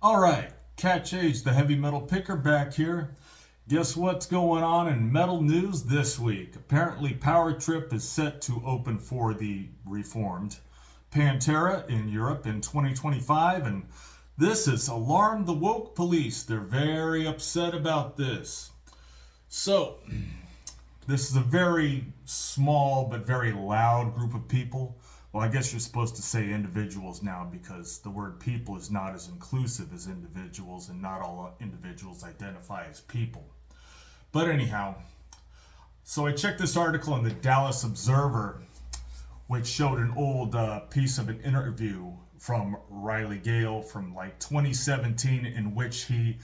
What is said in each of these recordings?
All right, Catch Age, the heavy metal picker back here. Guess what's going on in metal news this week? Apparently, Power Trip is set to open for the reformed Pantera in Europe in 2025, and this has alarmed the woke police. They're very upset about this. So, this is a very small but very loud group of people. Well, I guess you're supposed to say individuals now because the word people is not as inclusive as individuals, and not all individuals identify as people. But anyhow, so I checked this article in the Dallas Observer, which showed an old piece of an interview from Riley Gale from like 2017, in which he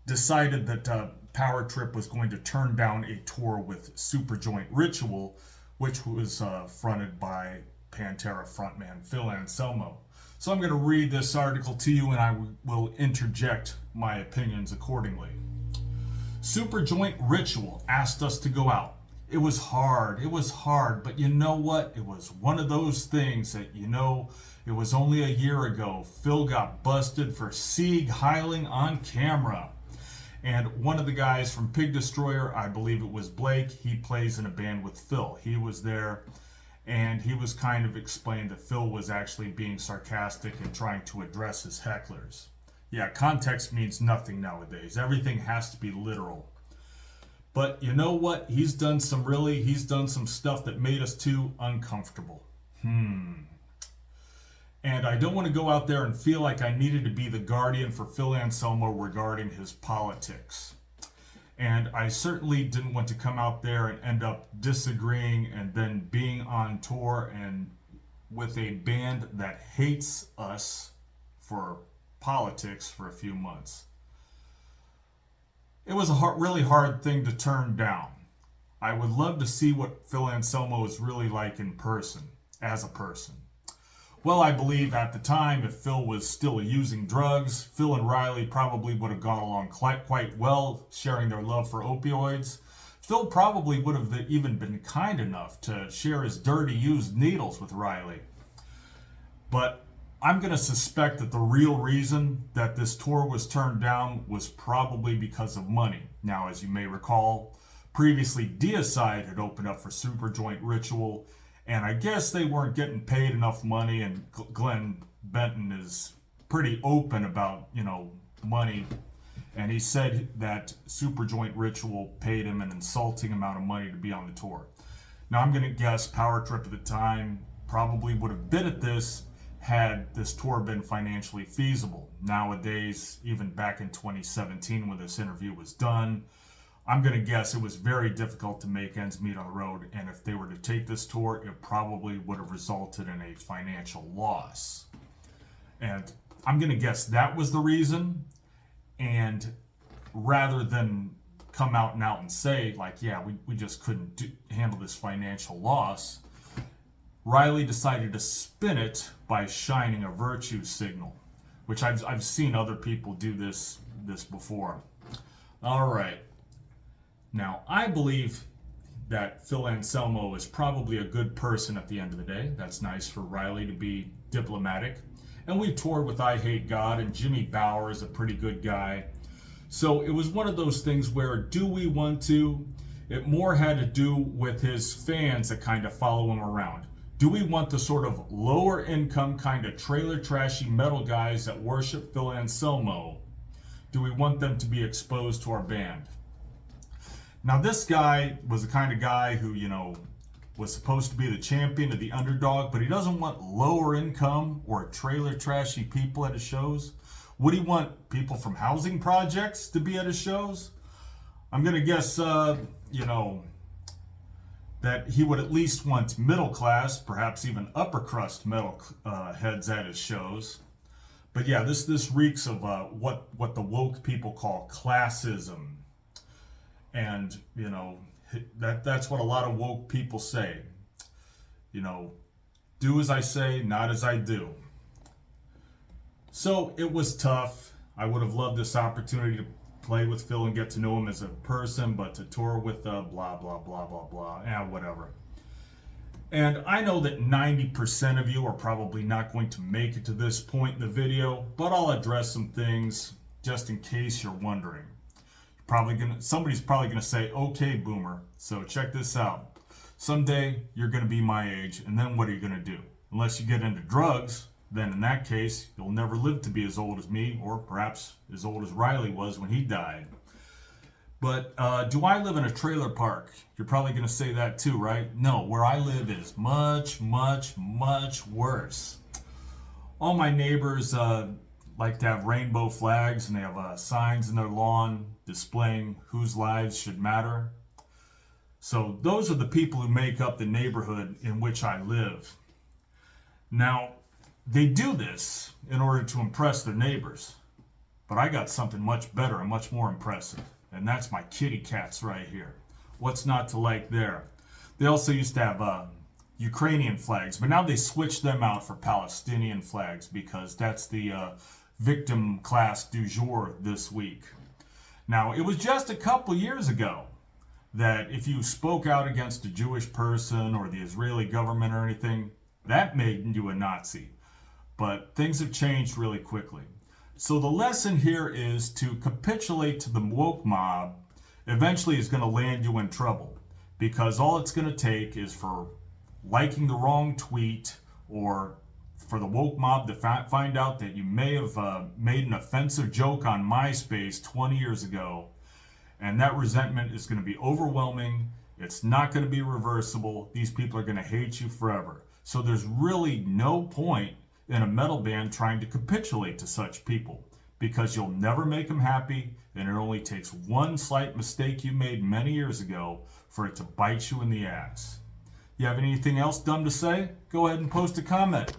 decided that Power Trip was going to turn down a tour with Superjoint Ritual, which was fronted by Pantera frontman Phil Anselmo. So I'm going to read this article to you, and I will interject my opinions accordingly. Superjoint Ritual asked us to go out. It was hard, but you know what? It was one of those things that, it was only a year ago. Phil got busted for Sieg Heiling on camera. And one of the guys from Pig Destroyer, I believe it was Blake, he plays in a band with Phil. He was there, and he was kind of explained that Phil was actually being sarcastic and trying to address his hecklers. Yeah, context means nothing nowadays. Everything has to be literal. But you know what? He's done some stuff that made us too uncomfortable. And I don't want to go out there and feel like I needed to be the guardian for Phil Anselmo regarding his politics. And I certainly didn't want to come out there and end up disagreeing and then being on tour and with a band that hates us for politics for a few months. It was a really hard thing to turn down. I would love to see what Phil Anselmo is really like in person, as a person. Well, I believe at the time, if Phil was still using drugs, Phil and Riley probably would have gone along quite well, sharing their love for opioids. Phil probably would have even been kind enough to share his dirty used needles with Riley. But I'm going to suspect that the real reason that this tour was turned down was probably because of money. Now, as you may recall, previously Deicide had opened up for Superjoint Ritual, and I guess they weren't getting paid enough money, and Glenn Benton is pretty open about, money. And he said that Superjoint Ritual paid him an insulting amount of money to be on the tour. Now, I'm going to guess Power Trip at the time probably would have bid at this had this tour been financially feasible. Nowadays, even back in 2017 when this interview was done, I'm going to guess it was very difficult to make ends meet on the road, and if they were to take this tour, it probably would have resulted in a financial loss. And I'm going to guess that was the reason, and rather than come out and say, like, yeah, we just couldn't handle this financial loss, Riley decided to spin it by shining a virtue signal, which I've seen other people do this before. All right. Now, I believe that Phil Anselmo is probably a good person at the end of the day. That's nice for Riley to be diplomatic. And we toured with I Hate God, and Jimmy Bower is a pretty good guy. So it was one of those things where, do we want to? It more had to do with his fans that kind of follow him around. Do we want the sort of lower income kind of trailer trashy metal guys that worship Phil Anselmo? Do we want them to be exposed to our band? Now, this guy was the kind of guy who, was supposed to be the champion of the underdog, but he doesn't want lower income or trailer trashy people at his shows. Would he want people from housing projects to be at his shows? I'm going to guess, that he would at least want middle class, perhaps even upper crust metal heads at his shows. But yeah, this reeks of what the woke people call classism. And, that's what a lot of woke people say. Do as I say, not as I do. So it was tough. I would have loved this opportunity to play with Phil and get to know him as a person, but to tour with blah, blah, blah, blah, blah, whatever. And I know that 90% of you are probably not going to make it to this point in the video, but I'll address some things just in case you're wondering. Somebody's probably gonna say, okay, boomer, so check this out. Someday you're gonna be my age, and then what are you gonna do? Unless you get into drugs, then in that case, you'll never live to be as old as me, or perhaps as old as Riley was when he died. But do I live in a trailer park? You're probably going to say that too, right? No, where I live is much, much, much worse. All my neighbors like to have rainbow flags, and they have signs in their lawn displaying whose lives should matter. So those are the people who make up the neighborhood in which I live. Now, they do this in order to impress their neighbors. But I got something much better and much more impressive. And that's my kitty cats right here. What's not to like there? They also used to have Ukrainian flags, but now they switched them out for Palestinian flags because that's the victim class du jour this week. Now, it was just a couple years ago that if you spoke out against a Jewish person or the Israeli government or anything, that made you a Nazi. But things have changed really quickly. So the lesson here is to capitulate to the woke mob eventually is going to land you in trouble, because all it's going to take is for liking the wrong tweet or for the woke mob to find out that you may have made an offensive joke on MySpace 20 years ago, and that resentment is going to be overwhelming. It's not going to be reversible. These people are going to hate you forever. So there's really no point in a metal band trying to capitulate to such people, because you'll never make them happy, and it only takes one slight mistake you made many years ago for it to bite you in the ass. You have anything else dumb to say? Go ahead and post a comment.